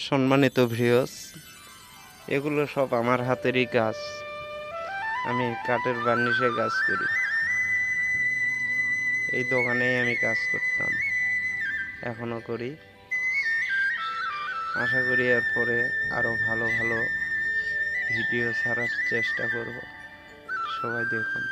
সম্মানিত ভিউয়ার্স, এগুলো সব আমার হাতেরই কাজ। আমি কাঠের বার্নিশে কাজ করি। এই দোকানেই আমি কাজ করতাম, এখনো করি। আশা করি এরপরে আরো ভালো ভালো ভিডিও ছাড়ার চেষ্টা করব। সবাই দেখুন।